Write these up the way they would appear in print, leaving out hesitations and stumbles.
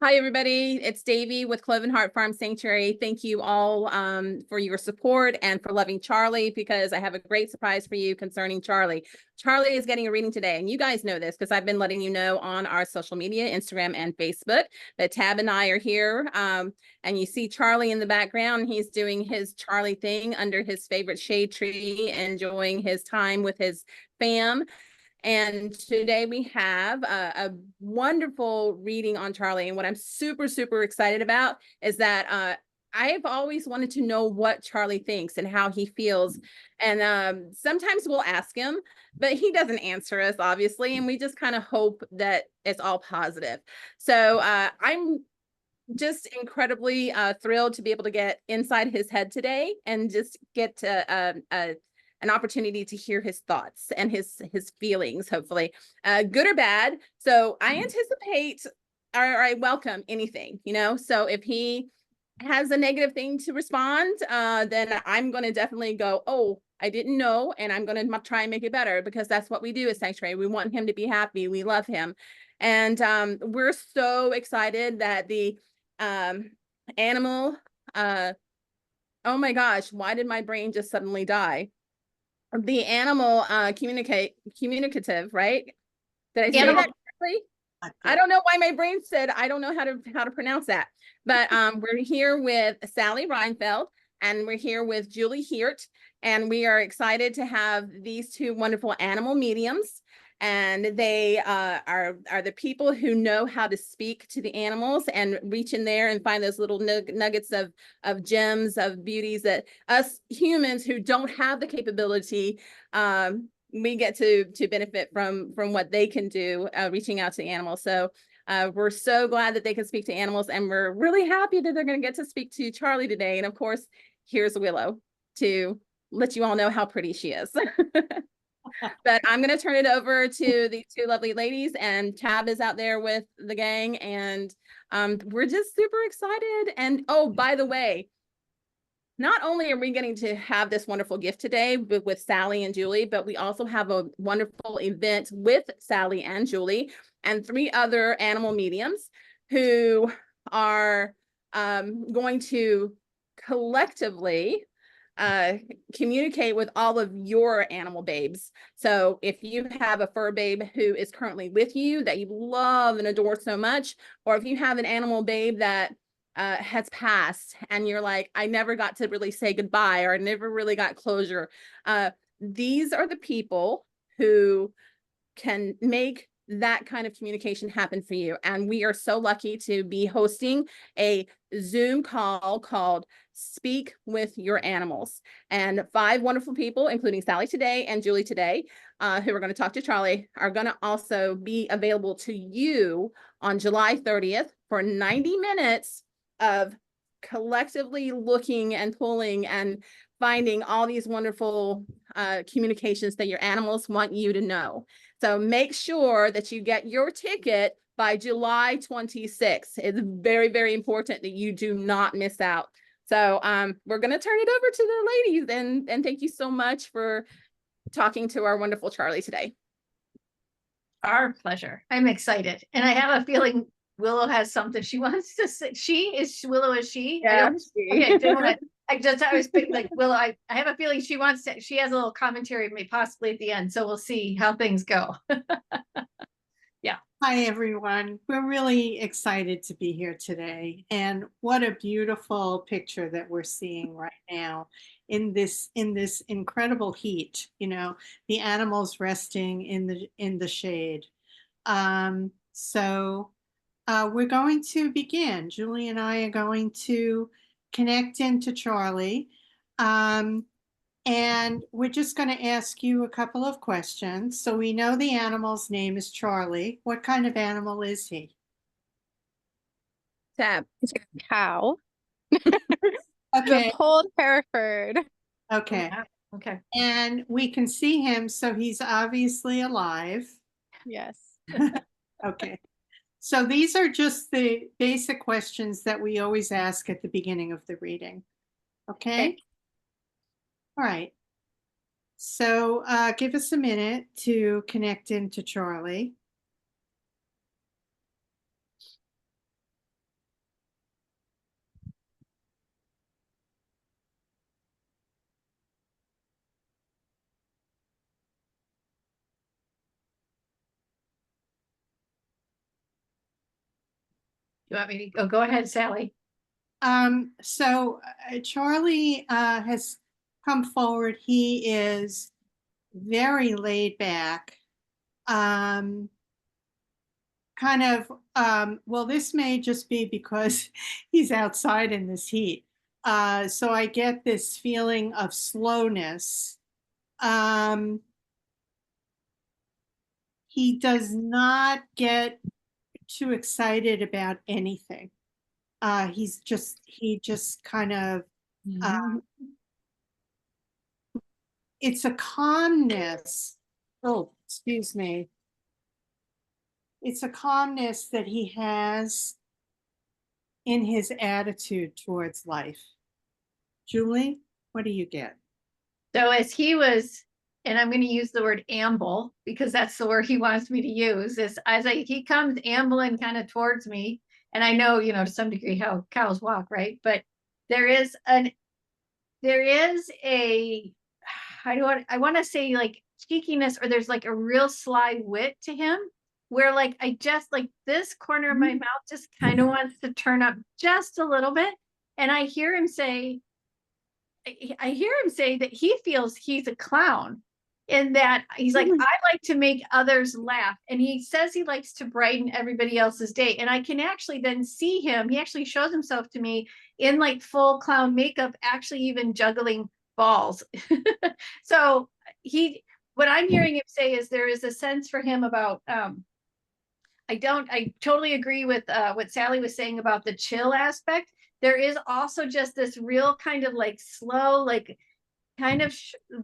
Hi, everybody. It's Davy with Cloven Heart Farm Sanctuary. Thank you all for your support and for loving Charlie, because I have a great surprise for you concerning Charlie. Charlie is getting a reading today, and you guys know this because I've been letting you know on our social media, Instagram and Facebook, that Tab and I are here. And you see Charlie in the background. He's doing his Charlie thing under his favorite shade tree, enjoying his time with his fam. And today we have a wonderful reading on Charlie. And what I'm super, super excited about is that I've always wanted to know what Charlie thinks and how he feels. And sometimes we'll ask him, but he doesn't answer us, obviously. And we just kind of hope that it's all positive. So I'm just incredibly thrilled to be able to get inside his head today and just get an opportunity to hear his thoughts and his feelings, hopefully, good or bad. So I anticipate, or I welcome anything, so if he has a negative thing to respond, then I'm going to definitely go, oh, I didn't know, and I'm going to try and make it better, because that's what we do as Sanctuary. We want him to be happy. We love him. And we're so excited that the animal, oh my gosh, why did my brain just suddenly die? The animal communicative, right? Did I say that correctly? I don't know why my brain said I don't know how to pronounce that. But we're here with Sally Reinfeld, and we're here with Julie Heert, and we are excited to have these two wonderful animal mediums. And they are the people who know how to speak to the animals and reach in there and find those little nuggets of gems, of beauties that us humans who don't have the capability, we get to benefit from what they can do, reaching out to the animals. So we're so glad that they can speak to animals, and we're really happy that they're going to get to speak to Charlie today. And of course, here's Willow to let you all know how pretty she is. But I'm going to turn it over to these two lovely ladies, and Tab is out there with the gang, and we're just super excited. And oh, by the way, not only are we getting to have this wonderful gift today with Sally and Julie, but we also have a wonderful event with Sally and Julie and three other animal mediums who are going to collectively communicate with all of your animal babes. So if you have a fur babe who is currently with you that you love and adore so much, or if you have an animal babe that has passed and you're like, I never got to really say goodbye, or I never really got closure, these are the people who can make that kind of communication happen for you. And we are so lucky to be hosting a Zoom call called Speak with Your Animals. And 5 wonderful people, including Sally today and Julie today, who are going to talk to Charlie, are going to also be available to you on July 30th for 90 minutes of collectively looking and pulling and finding all these wonderful communications that your animals want you to know. So make sure that you get your ticket by July 26th. It's very, very important that you do not miss out. So we're going to turn it over to the ladies, and thank you so much for talking to our wonderful Charlie today. Our pleasure. I'm excited. And I have a feeling Willow has something she wants to say. Willow, is she? Yeah, I was thinking like Willow, I have a feeling she has a little commentary of me possibly at the end. So we'll see how things go. Yeah. Hi, everyone. We're really excited to be here today. And what a beautiful picture that we're seeing right now in this incredible heat, the animals resting in the shade. So we're going to begin. Julie and I are going to connect into Charlie. And we're just going to ask you a couple of questions. So we know the animal's name is Charlie. What kind of animal is he? Tab. It's a cow. Okay. The polled Hereford. Okay. Okay. And we can see him, so he's obviously alive. Yes. Okay. So these are just the basic questions that we always ask at the beginning of the reading. Okay? All right. So give us a minute to connect into Charlie. You want me to go ahead, Sally? Charlie has come forward. He is very laid back. Kind of, well, this may just be because he's outside in this heat. So I get this feeling of slowness. He does not get too excited about anything. He just kind of, it's a calmness. Oh, excuse me. It's a calmness that he has in his attitude towards life. Julie, what do you get? So as he was, and I'm going to use the word amble because that's the word he wants me to use, is he comes ambling kind of towards me. And I know, to some degree how cows walk, right? But there is a, I want to say like cheekiness, or there's like a real sly wit to him where like, I just like this corner of my mouth just kind of wants to turn up just a little bit. And I hear him say that he feels he's a clown, in that he's like, I like to make others laugh. And he says he likes to brighten everybody else's day. And I can actually then see him. He actually shows himself to me in like full clown makeup, actually even juggling balls. So what I'm hearing him say is there is a sense for him about, I totally agree with what Sally was saying about the chill aspect. There is also just this real kind of like slow, like kind of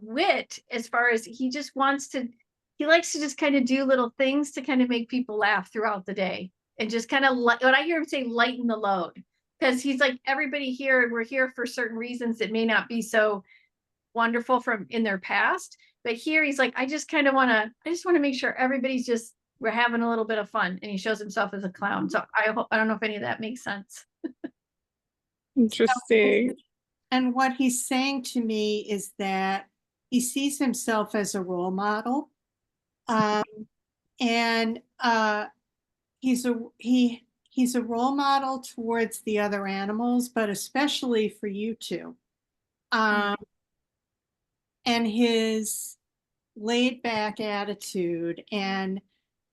wit, as far as he likes to just kind of do little things to kind of make people laugh throughout the day, and just kind of what I hear him say, lighten the load. Because he's like, everybody here, we're here for certain reasons that may not be so wonderful from in their past. But here he's like, I just want to make sure we're having a little bit of fun. And he shows himself as a clown. So I don't know if any of that makes sense. Interesting. And what he's saying to me is that he sees himself as a role model. And he's a role model towards the other animals, but especially for you two. And his laid back attitude and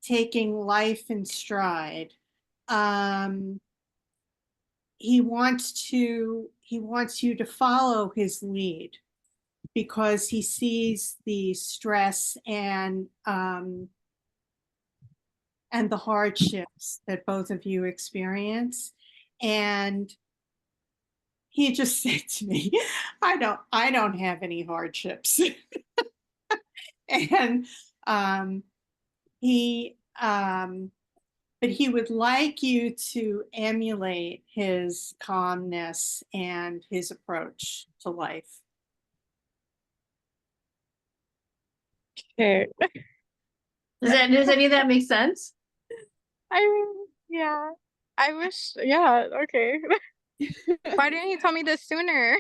taking life in stride. He wants you to follow his lead because he sees the stress and the hardships that both of you experience. And he just said to me, I don't have any hardships. And but he would like you to emulate his calmness and his approach to life. Okay. Does any of that make sense? I mean, yeah. I wish, yeah, okay. Why didn't you tell me this sooner?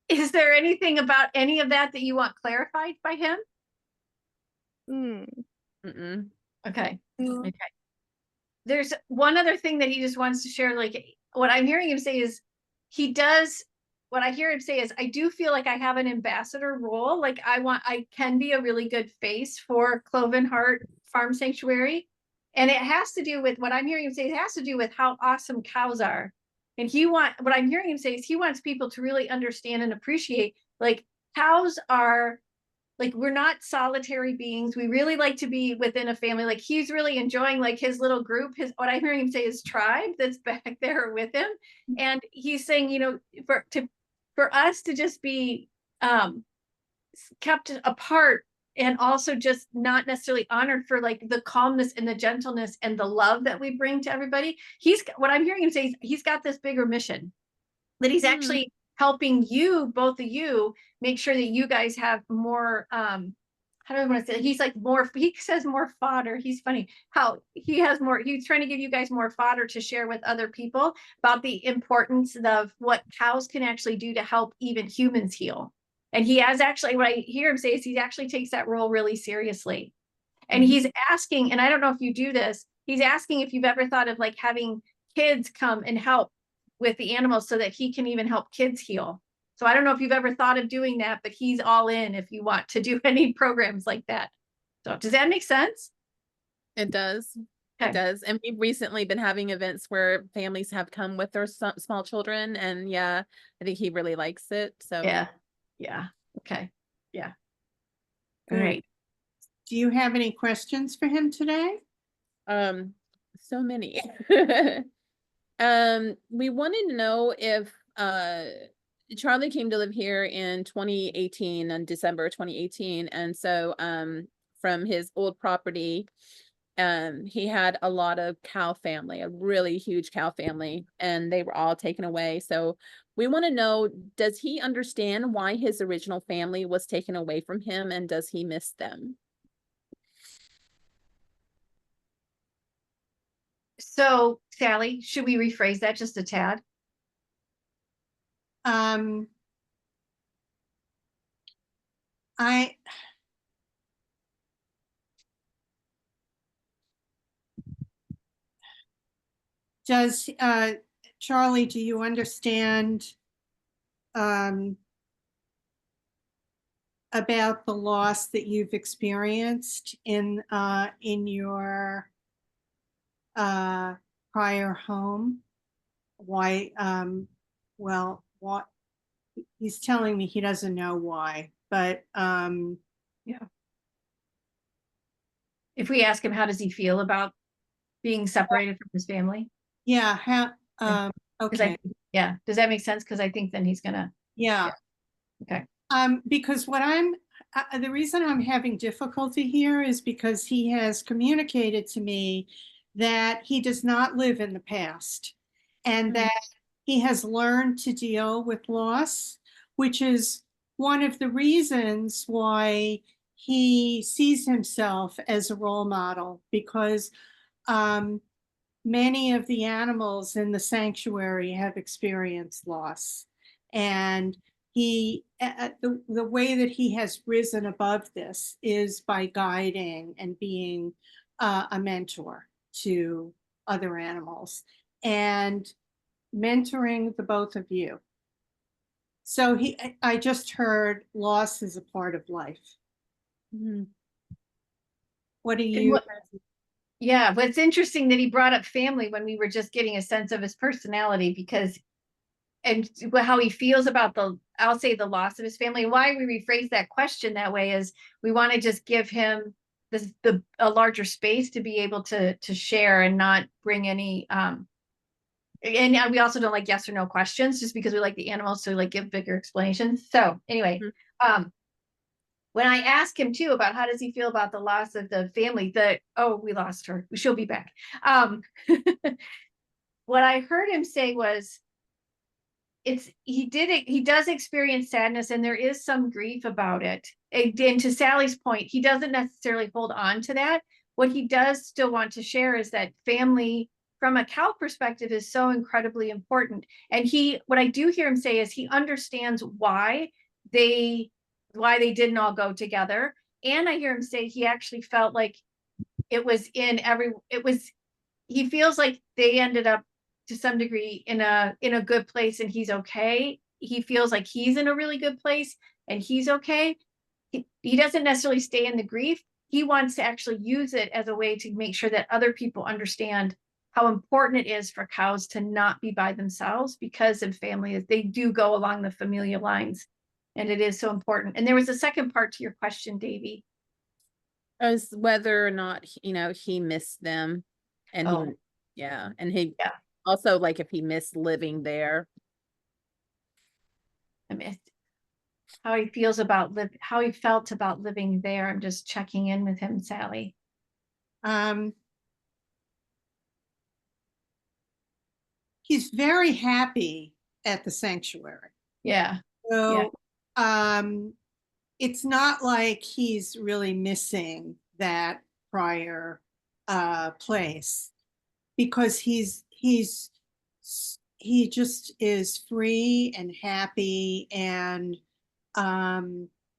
Is there anything about any of that you want clarified by him? Okay. Okay. There's one other thing that he just wants to share. Like, what I'm hearing him say is what I hear him say is, I do feel like I have an ambassador role. Like I can be a really good face for Cloven Heart Farm Sanctuary. And it has to do with what I'm hearing him say. It has to do with how awesome cows are. And what I'm hearing him say is he wants people to really understand and appreciate, like, cows are, like, we're not solitary beings. We really like to be within a family. Like, he's really enjoying like his little group, what I'm hearing him say is tribe that's back there with him. And he's saying, for us to just be kept apart, and also just not necessarily honored for like the calmness and the gentleness and the love that we bring to everybody. What I'm hearing him say is he's got this bigger mission, that he's actually helping both of you, make sure that you guys have more, how do I want to say, he's like he says more fodder. He's funny how he's trying to give you guys more fodder to share with other people about the importance of what cows can actually do to help even humans heal. And he has actually, what I hear him say is he actually takes that role really seriously. And Mhm. he's asking, and I don't know if you do this, he's asking if you've ever thought of like having kids come and help with the animals so that he can even help kids heal. So I don't know if you've ever thought of doing that, but he's all in if you want to do any programs like that. So does that make sense? It does. Okay. It does. And we've recently been having events where families have come with their small children. And yeah, I think he really likes it. So Yeah. Yeah. Okay. Yeah. Good. Great. Do you have any questions for him today? So many. We wanted to know if Charlie came to live here in 2018, on December 2018. And so from his old property, he had a lot of cow family, a really huge cow family, and they were all taken away. So we want to know, does he understand why his original family was taken away from him, and does he miss them? So Sally, should we rephrase that just a tad? Um, I does Charlie, do you understand about the loss that you've experienced in your prior home? Why well, what he's telling me he doesn't know why, but Yeah. If we ask him, how does he feel about being separated from his family? yeah, how Yeah. okay. Yeah. Does that make sense? Because I think then he's gonna. Yeah. Okay. Because what the reason I'm having difficulty here is because he has communicated to me that he does not live in the past and Mm. that he has learned to deal with loss, which is one of the reasons why he sees himself as a role model, because many of the animals in the sanctuary have experienced loss. And the way that he has risen above this is by guiding and being a mentor to other animals and mentoring the both of you. So I just heard loss is a part of life. Mhm. What do And you? yeah, but it's interesting that he brought up family when we were just getting a sense of his personality, because and how he feels about I'll say the loss of his family. Why we rephrase that question that way is we want to just give him a larger space to be able to share and not bring any and we also don't like yes or no questions, just because we like the animals to like give bigger explanations. So anyway, when I ask him too about how does he feel about the loss of the family, we lost her, she'll be back. What I heard him say was, he does experience sadness and there is some grief about it. And to Sally's point, he doesn't necessarily hold on to that. What he does still want to share is that family from a cow perspective is so incredibly important. And what I do hear him say is he understands why they didn't all go together. And I hear him say he actually felt like he feels like they ended up to some degree in a good place and he's okay. He feels like he's in a really good place and he's okay. He doesn't necessarily stay in the grief. He wants to actually use it as a way to make sure that other people understand how important it is for cows to not be by themselves, because of family, as they do go along the familial lines. And it is so important. And there was a second part to your question, Davy. As whether or not, he missed them, and Oh. and he Yeah. also, like, if he missed living there. I mean, how he felt about living there. I'm just checking in with him, Sally. He's very happy at the sanctuary. Yeah. So it's not like he's really missing that prior place, because he just is free and happy, and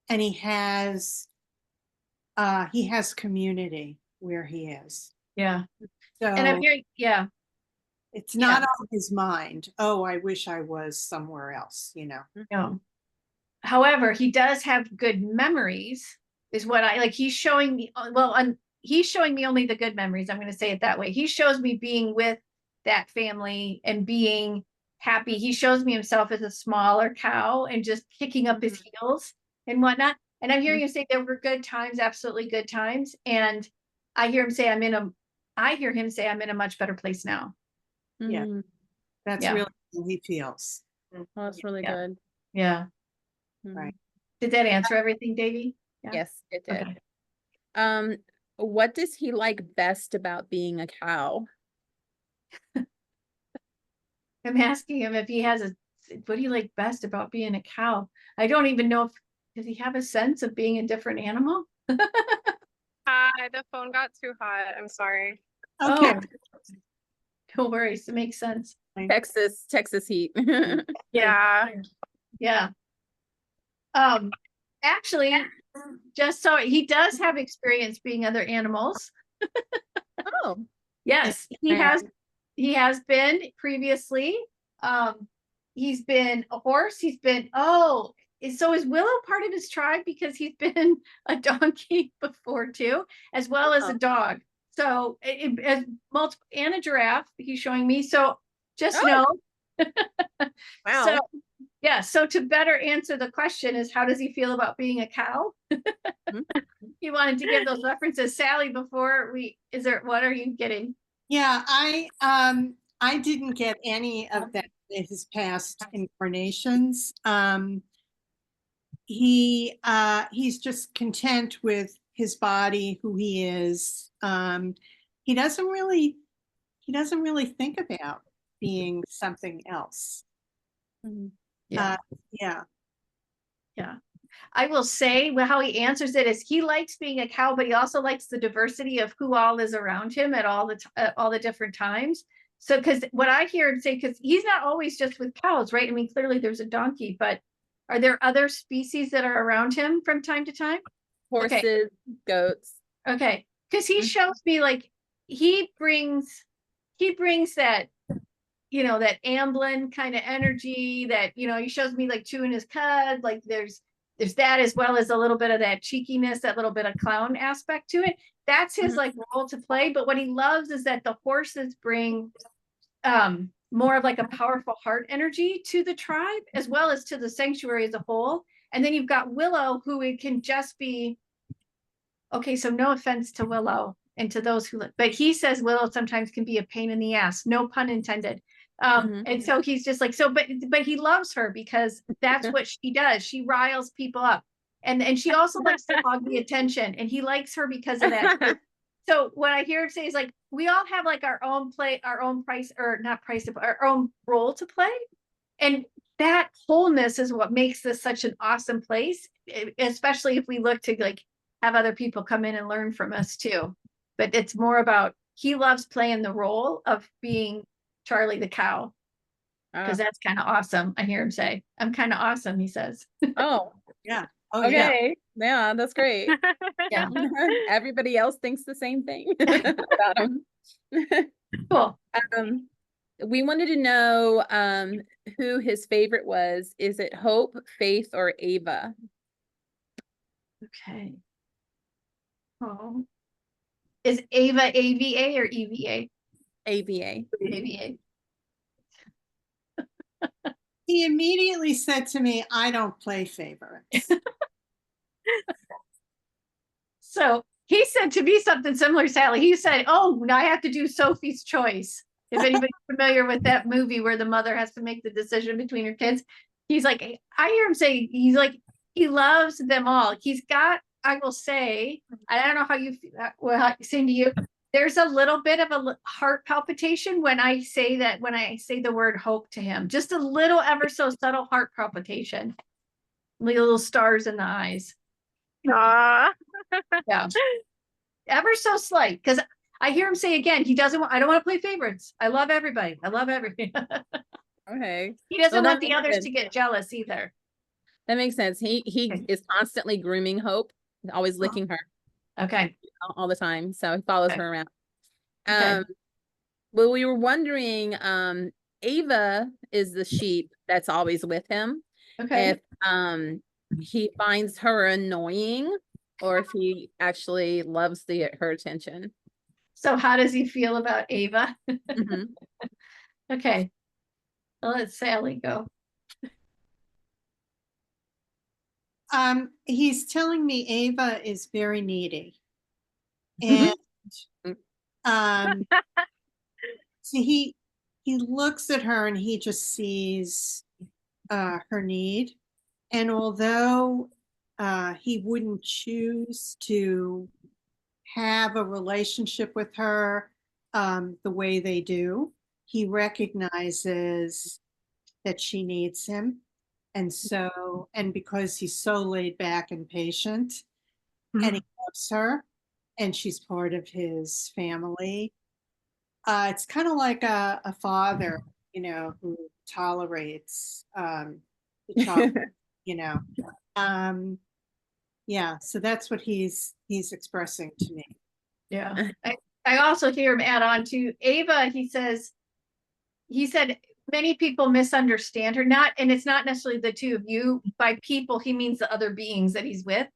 he has he has community where he is. Yeah. And I'm So hearing, yeah. it's not on his mind. Oh, I wish I was somewhere else, you know. No. However, he does have good memories, is what I like. He's showing me, he's showing me only the good memories. I'm going to say it that way. He shows me being with that family and being happy. He shows me himself as a smaller cow and just kicking up his heels and whatnot. And I'm hearing him say there were good times, absolutely good times. And I hear him say, I'm in a much better place now. Yeah. Mhm. That's Yeah. really how he feels. Oh, that's really Yeah. good. Yeah. Mhm. Right. Did that answer everything, Davey? Yeah. Yes, it did. Okay. What does he like best about being a cow? I'm asking him if he has what do you like best about being a cow? I don't even know does he have a sense of being a different animal? Hi, the phone got too hot. I'm sorry. Okay. Oh, no worries. It makes sense. Texas heat. Yeah. Yeah. Actually, just so he does have experience being other animals. Oh, Yes, he has been previously. He's been a horse. He's been, so is Willow part of his tribe because he's been a donkey before too, as well as a dog. So as multiple and a giraffe, he's showing me. So just know. wow. So yeah, so to better answer the question is how does he feel about being a cow? He wanted to give those references. Sally, before what are you getting? Yeah, I didn't get any of that in his past incarnations. He's just content with his body, who he is. He doesn't really think about being something else. Yeah. Yeah. Yeah. I will say how he answers it is he likes being a cow, but he also likes the diversity of who all is around him at all the different times. So, because what I hear him say, because he's not always just with cows, right? I mean, clearly there's a donkey, but are there other species that are around him from time to time? Horses, goats. Okay, because he shows me like he brings that that Amblin kind of energy that he shows me like chewing his cud, like there's that as well as a little bit of that cheekiness, that little bit of clown aspect to it. That's his like role to play. But what he loves is that the horses bring more of like a powerful heart energy to the tribe as well as to the sanctuary as a whole. And then you've got Willow, who it can just be okay. So no offense to Willow and to those who but he says Willow sometimes can be a pain in the ass, no pun intended. And so he's just like, but he loves her because that's what she does. She riles people up. And she also likes to hog the attention, and he likes her because of that too. So what I hear him say is like, we all have like our own price, or not price, but our own role to play. And that wholeness is what makes this such an awesome place, especially if we look to like have other people come in and learn from us too. But it's more about, he loves playing the role of being Charlie the cow, because that's kind of awesome. I hear him say, I'm kind of awesome, he says. Oh, Yeah. Oh, okay. Yeah, that's great. Yeah. Everybody else thinks the same thing about him. Cool. We wanted to know who his favorite was. Is it Hope, Faith, or Ava? Okay. Oh. Is Ava AVA or EVA? AVA. AVA. He immediately said to me, I don't play favorites. So he said to me something similar, Sally. He said, oh, I have to do Sophie's Choice. If anybody's familiar with that movie where the mother has to make the decision between her kids, he's like, I hear him say, he's like, he loves them all. He's got, I will say, I don't know how you feel, well, same to you. There's a little bit of a heart palpitation when I say the word hope to him, just a little ever so subtle heart palpitation, little stars in the eyes. Aww. Yeah. Ever so slight, because I hear him say again, I don't want to play favorites. I love everybody. I love everybody. Okay. He doesn't Well, want the others to get jealous either. That makes sense. He is constantly grooming Hope, always licking her. Okay. all the time. So he follows Okay. her around. Okay. Well, we were wondering, Ava is the sheep that's always with him. Okay. If he finds her annoying or if he actually loves her attention. So how does he feel about Ava? Mhm. Okay. Well, let Sally go. He's telling me Ava is very needy. And um so he looks at her and he just sees her need. And although he wouldn't choose to have a relationship with her the way they do, he recognizes that she needs him. And so, and because he's so laid back and patient, and he loves her, and she's part of his family, it's kind of like a father, who tolerates the child, you know. Um, yeah, so that's what he's expressing to me. Yeah. I also hear him add on to Ava. He said many people misunderstand her. Not, and it's not necessarily the two of you. By people, he means the other beings that he's with.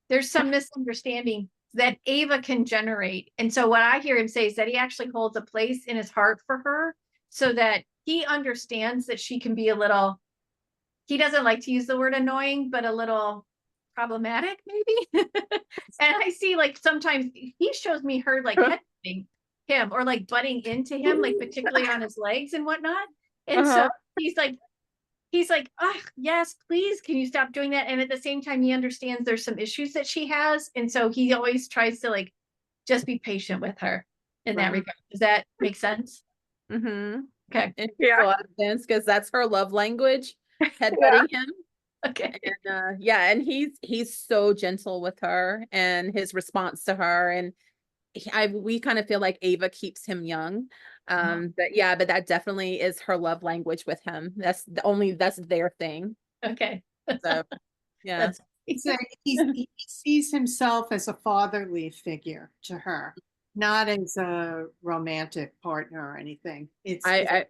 There's some misunderstanding that Ava can generate. And so what I hear him say is that he actually holds a place in his heart for her so that he understands that she can be a little, he doesn't like to use the word annoying, but a little problematic maybe. And I see like sometimes he shows me her like headbutting him or like butting into him, like particularly on his legs and whatnot. And so he's like, oh yes, please, can you stop doing that? And at the same time, he understands there's some issues that she has. And so he always tries to like just be patient with her in that regard. Does that make sense? Mm-hmm. Okay. It makes a lot of sense because that's her love language, headbutting Yeah. him. Okay. And yeah, and he's so gentle with her and his response to her, and we kind of feel like Ava keeps him young. But yeah, but that definitely is her love language with him. That's their thing. Okay. So yeah. That's So he sees himself as a fatherly figure to her, not as a romantic partner or anything. It's I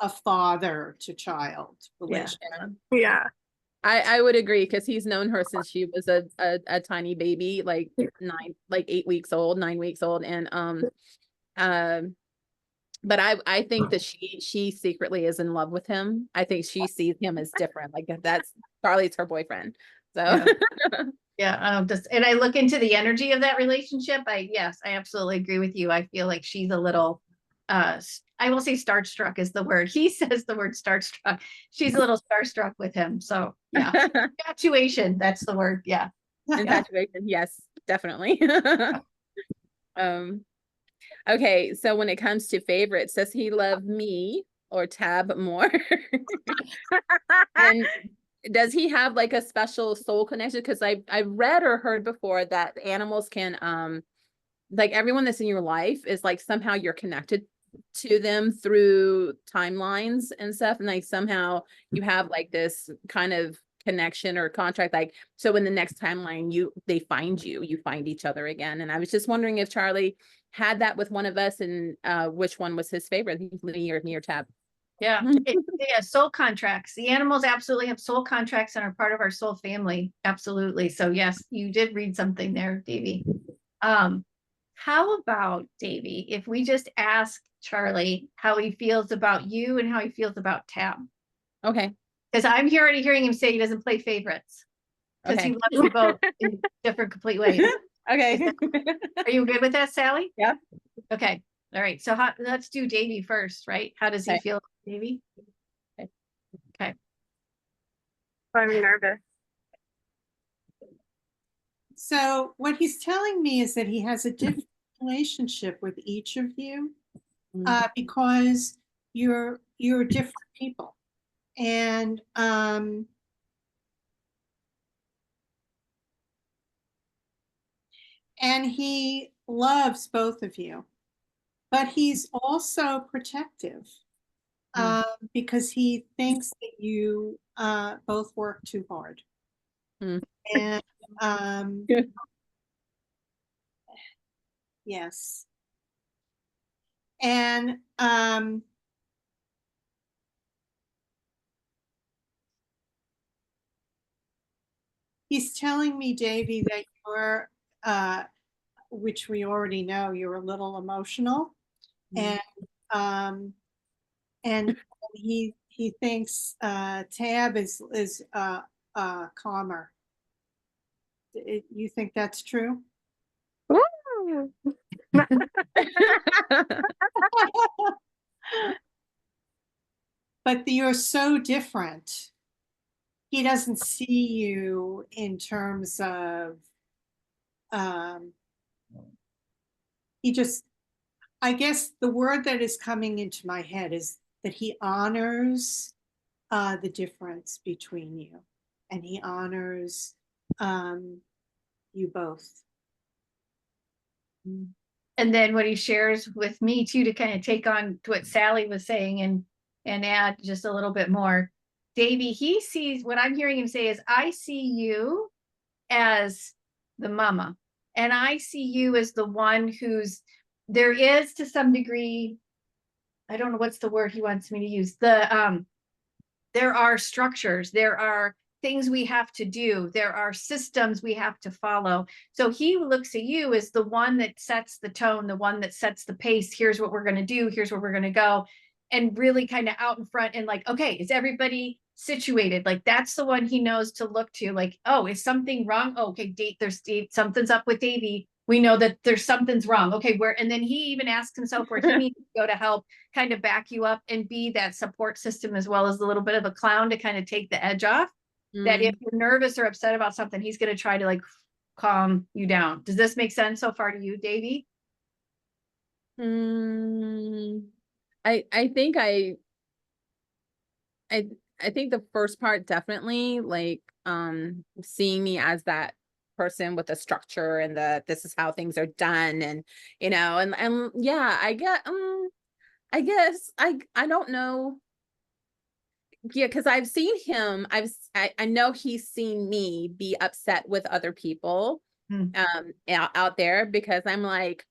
a father to child relationship. Yeah. I would agree because he's known her since she was a tiny baby, like 8 weeks old, 9 weeks old. And but I think that she secretly is in love with him. I think she sees him as different. Like that's Charlie's her boyfriend. So yeah. And I look into the energy of that relationship. Yes, I absolutely agree with you. I feel like she's a little I will say starstruck is the word. He says the word starstruck. She's a little starstruck with him. So yeah. Infatuation, that's the word. Yeah. Infatuation, yes, definitely. Okay, so when it comes to favorites, does he love me or Tab more? And does he have like a special soul connection? Because I've read or heard before that animals can like everyone that's in your life is like somehow you're connected to them through timelines and stuff, and like somehow you have like this kind of connection or contract, like so in the next timeline they find you find each other again. And I was just wondering if Charlie had that with one of us, and which one was his favorite, me or Tab. Yeah. Yeah, soul contracts. The animals absolutely have soul contracts and are part of our soul family. Absolutely. So yes, you did read something there, Davy. How about, Davy, if we just ask Charlie how he feels about you and how he feels about Tab? Okay. Because I'm already hearing him say he doesn't play favorites. Because he loves you both in different complete ways. Okay. Are you good with that, Sally? Yeah. Okay. All right. So let's do Davy first, right? How does he feel about Davy? Okay. I'm nervous. So what he's telling me is that he has a different relationship with each of you because you're different people. And he loves both of you, but he's also protective because he thinks that you both work too hard. And Yes. And he's telling me, Davy, that you're, which we already know, you're a little emotional, and um, and he thinks Tab is calmer. You think that's true? Woo! But you're so different. He doesn't see you in terms of um, he just, I guess the word that is coming into my head is that he honors the difference between you, and he honors you both. And then what he shares with me too, to kind of take on to what Sally was saying and add just a little bit more. Davy, he sees, what I'm hearing him say is, I see you as the mama, and I see you as the one who's, there is to some degree, I don't know what's the word he wants me to use, there are structures, there are things we have to do, there are systems we have to follow. So he looks at you as the one that sets the tone, the one that sets the pace. Here's what we're going to do, here's where we're going to go, and really kind of out in front and like, okay, is everybody situated? Like, that's the one he knows to look to. Like, oh, is something wrong? Oh, okay, something's up with Davy. We know that there's something's wrong. Okay, where, and then he even asks himself where he needs to go to help kind of back you up and be that support system, as well as a little bit of a clown to kind of take the edge off. That if you're nervous or upset about something, he's going to try to like calm you down. Does this make sense so far to you, Davy? I think I think the first part definitely, like seeing me as that person with the structure and this is how things are done, and and yeah, I guess I don't know. Yeah, because I've seen him, I know he's seen me be upset with other people out there, because I'm like,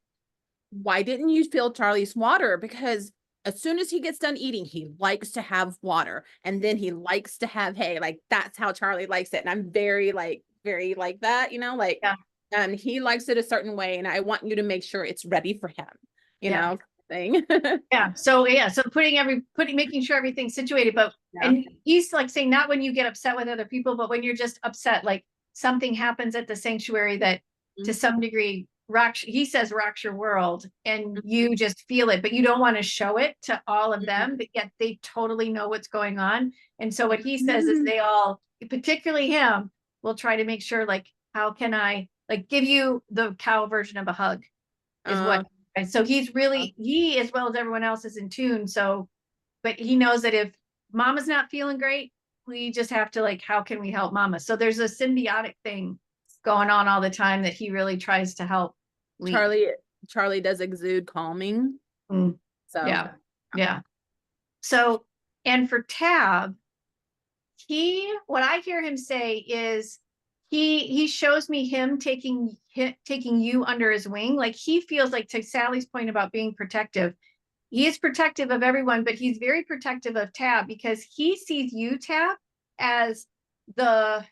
why didn't you fill Charlie's water? Because as soon as he gets done eating, he likes to have water, and then he likes to have hay. Like, that's how Charlie likes it. And I'm very like that, like, he likes it a certain way, and I want you to make sure it's ready for him, thing. So making sure everything's situated, but and he's like saying, not when you get upset with other people, but when you're just upset, like something happens at the sanctuary that to some degree rocks your world, and you just feel it, but you don't want to show it to all of them, but yet they totally know what's going on. And so what he says is, they all, particularly him, will try to make sure, like, how can I like give you the cow version of a hug, is what. And so he's really, he, as well as everyone else, is in tune. So, but he knows that if mama's not feeling great, we just have to, like, how can we help mama? So there's a symbiotic thing going on all the time that he really tries to help lead. Charlie does exude calming. So yeah. So, and for Tab, what I hear him say is, he shows me him taking you under his wing. Like, he feels like, to Sally's point about being protective, he is protective of everyone, but he's very protective of Tab, because he sees you, Tab, as the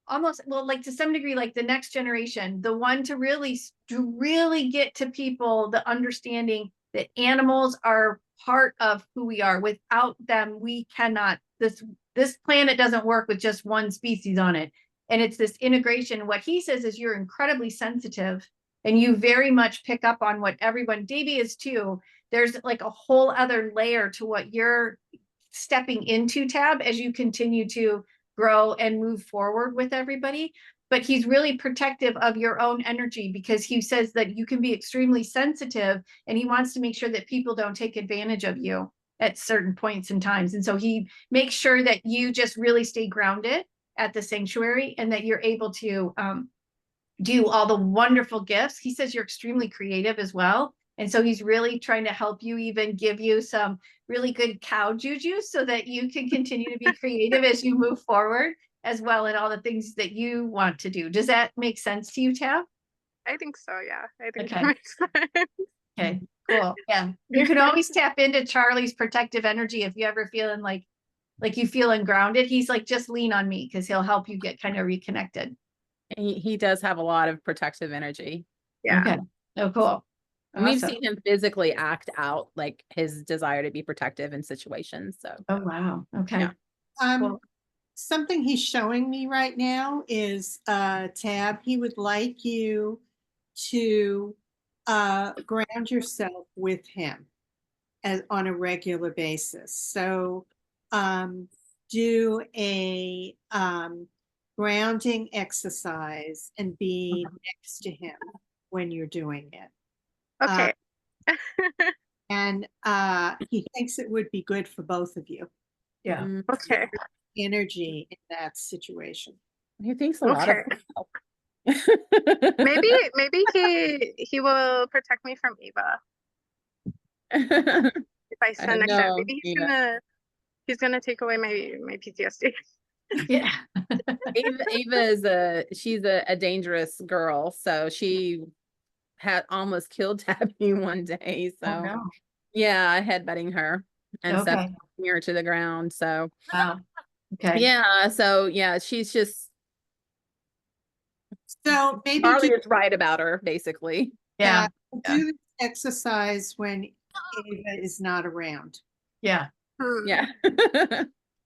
almost, well, like to some degree, like the next generation, the one to really get to people the understanding that animals are part of who we are. Without them, we cannot, this planet doesn't work with just one species on it. And it's this integration. What he says is, you're incredibly sensitive, and you very much pick up on what everyone, Davy is too. There's like a whole other layer to what you're stepping into, Tab, as you continue to grow and move forward with everybody. But he's really protective of your own energy, because he says that you can be extremely sensitive, and he wants to make sure that people don't take advantage of you at certain points in times. And so he makes sure that you just really stay grounded at the sanctuary, and that you're able to do all the wonderful gifts. He says you're extremely creative as well. And so he's really trying to help you, even give you some really good cow juju, so that you can continue to be creative as you move forward as well, in all the things that you want to do. Does that make sense to you, Tab? I think so. Yeah, I think Okay. that makes sense. Okay, cool. Yeah. You can always tap into Charlie's protective energy if you ever feeling like you feeling grounded. He's like, just lean on me because he'll help you get kind of reconnected. He does have a lot of protective energy. Yeah. Okay. Oh, cool. And we've Awesome. seen him physically act out like his desire to be protective in situations. So Oh, wow. Okay. Yeah. Cool. Something he's showing me right now is a tab. He would like you to ground yourself with him on a regular basis. So do a grounding exercise and be next to him when you're doing it. Okay. And he thinks it would be good for both of you. Yeah. Mm, Okay. Energy in that situation. he thinks a lot of Maybe he will protect me from Eva if I stand next to him. know. Maybe Yeah. he's gonna take away my PTSD. Yeah. Ava is she's a dangerous girl. So she had almost killed Tabby one day. So Oh, no. yeah, headbutting her and stuff, Okay. knocking her to the ground. So Wow. Okay. yeah, so yeah, she's just So maybe Charlie is right about her, basically. Yeah. do this exercise when Ava is not around. Yeah. Yeah. He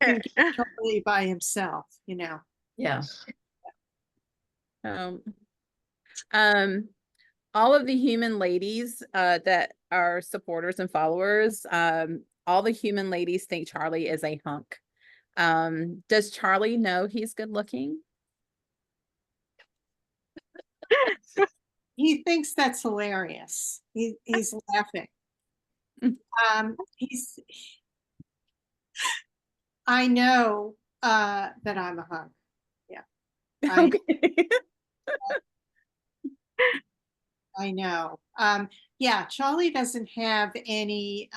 can get totally by himself, you know. Yeah. um, all of the human ladies that are supporters and followers, all the human ladies think Charlie is a hunk. Does Charlie know he's good looking? He thinks that's hilarious. He's laughing. He's I know that I'm a hunk. Yeah. Okay. I know. Yeah, Charlie doesn't have any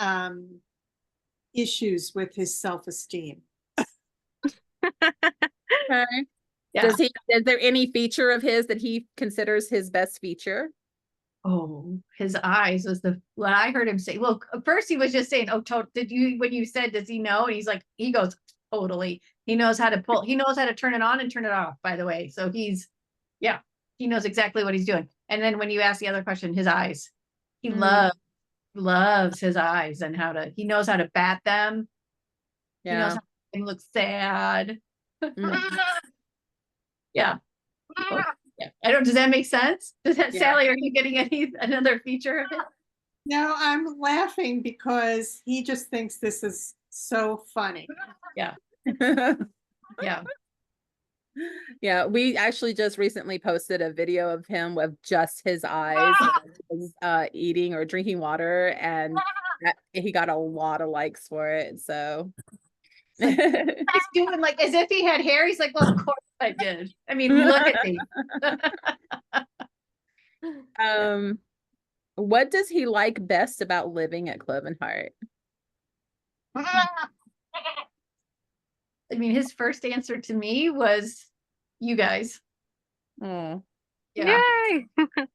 issues with his self-esteem. Okay. Yeah. Is there any feature of his that he considers his best feature? Oh, his eyes was what I heard him say. Well, at first he was just saying, "Oh, when you said, does he know?" And he's like, he goes, totally. He knows how to he knows how to turn it on and turn it off, by the way. So yeah, he knows exactly what he's doing. And then when you ask the other question, his eyes, he loves his eyes and he knows how to bat them. He knows how to make them look sad. Yeah. Yeah. Does that make sense? Sally, are you getting another feature of it? No, I'm laughing because he just thinks this is so funny. Yeah. Yeah. Yeah, we actually just recently posted a video of him with just his eyes, eating or drinking water, and he got a lot of likes for it. So He's doing like as if he had hair. He's like, well, of course I did. I mean, look at me. What does he like best about living at Cloven Heart? I mean, his first answer to me was you guys. Oh, Yeah. Yay! Yeah,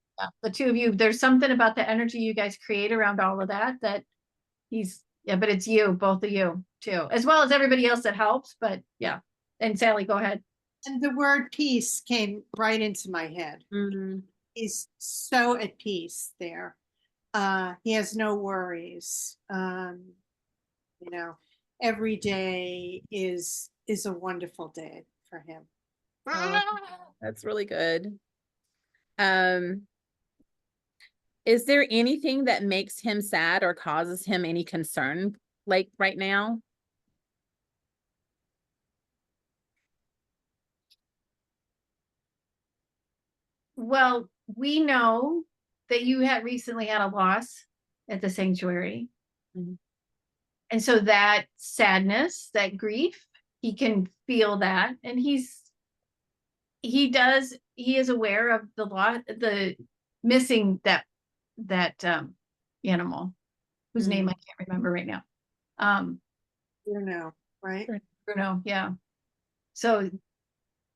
the two of you. There's something about the energy you guys create around all of that but it's you, both of you too, as well as everybody else that helps. But yeah. And Sally, go ahead. And the word peace came right into my head. He's so at peace there. He has no worries. You know, every day is a wonderful day for him. that's really good. Is there anything that makes him sad or causes him any concern, like right now? Well, we know that you had recently had a loss at the sanctuary. And so that sadness, that grief, he can feel that. And he is aware of the missing that animal whose name I can't remember right now. Bruno, right? Bruno, yeah. So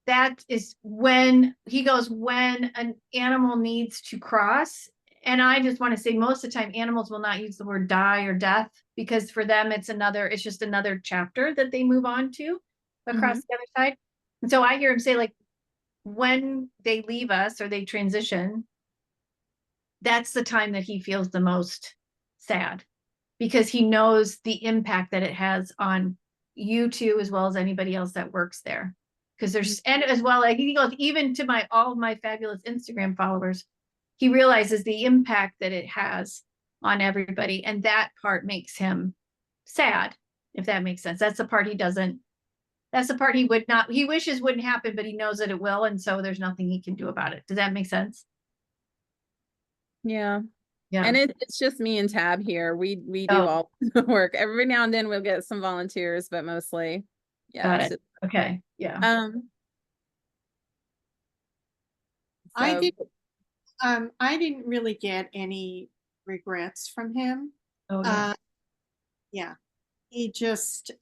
that is when he goes, when an animal needs to cross. And I just want to say most of the time animals will not use the word die or death, because for them it's just another chapter that they move on to across the other side. And so I hear him say, like, when they leave us or they transition, that's the time that he feels the most sad, because he knows the impact that it has on you two, as well as anybody else that works there. Because there's, and as well, like he goes, even to all of my fabulous Instagram followers, he realizes the impact that it has on everybody. And that part makes him sad, if that makes sense. That's the part he wishes wouldn't happen, but he knows that it will. And so there's nothing he can do about it. Does that make sense? Yeah. Yeah. And it's just me and Tab here. We do Oh. all the work. Every now and then we'll get some volunteers, but mostly, yeah. Got it's it. Okay. Yeah. I so- did. I didn't really get any regrets from him. Oh, yeah. Yeah, he just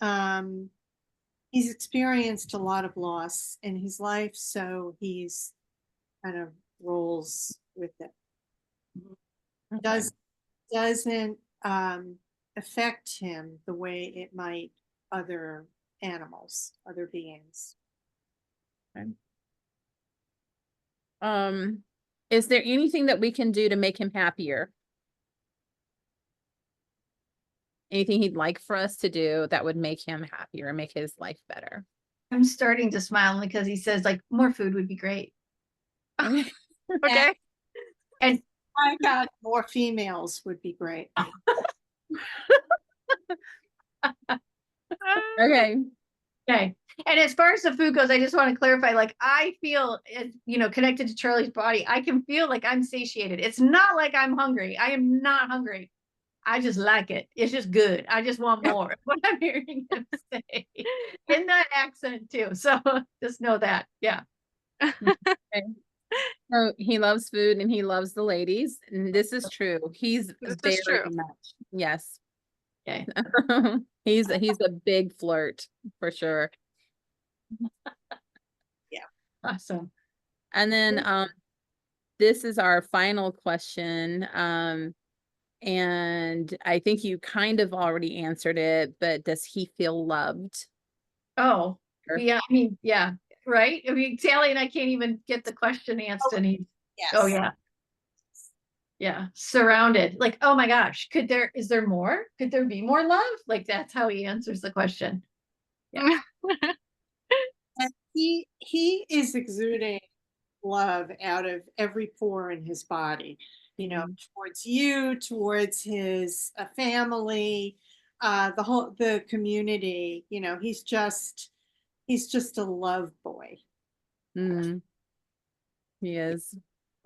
he's experienced a lot of loss in his life, so he's kind of rolls with it. Okay. Doesn't affect him the way it might other animals, other beings. Is there anything that we can do to make him happier? Anything he'd like for us to do that would make him happier and make his life better? I'm starting to smile because he says, like, more food would be great. Okay. And I got more females would be great. Okay. okay. And as far as the food goes, I just want to clarify, like, I feel, connected to Charlie's body, I can feel like I'm satiated. It's not like I'm hungry. I am not hungry. I just like it. It's just good. I just want more. What I'm hearing him say in that accent too. So just know that. Yeah. Okay. So he loves food and he loves the ladies, and this is true. He's This very is true. much. Yes. Okay. He's a big flirt for sure. Awesome. And then this is our final question. And I think you kind of already answered it, but does he feel loved? Oh, Sure. yeah. I mean, yeah. Right. I mean, Sally and I can't even get the question answered. And he's, Yes. oh yeah. Yeah. Surrounded. Like, oh my gosh, is there more? Could there be more love? Like, that's how he answers the question. Yeah. And he is exuding love out of every pore in his body, towards you, towards his family, the community. He's just a love boy. Mm. He is.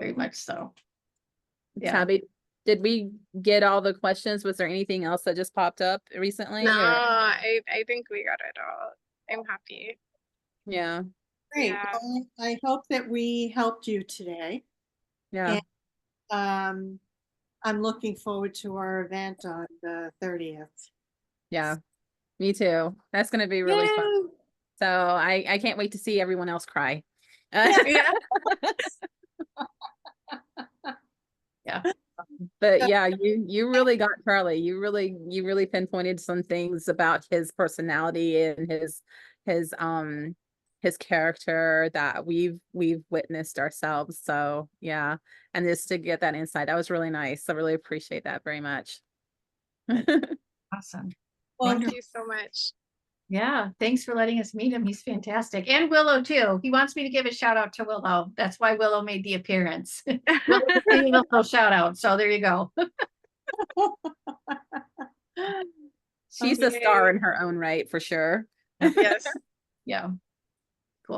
Very much so. Yeah. Tabby, did we get all the questions? Was there anything else that just popped up recently? No, or- I think we got it all. I'm happy. Yeah. Great. Yeah. Well, I hope that we helped you today. Yeah. And I'm looking forward to our event on the 30th. Yeah. Me too. That's going to be really fun. So I can't wait to see everyone else cry. Yeah. Yeah. But yeah, you really got Charlie. You really pinpointed some things about his personality and his character that we've witnessed ourselves. So yeah, and just to get that insight, that was really nice. I really appreciate that very much. Awesome. Well, Thank you so much. Yeah. Thanks for letting us meet him. He's fantastic. And Willow too. He wants me to give a shout out to Willow. That's why Willow made the appearance. Willow gave a little shout out. So there you go. She's a star in her own right, for sure. Yes. Yeah. Cool.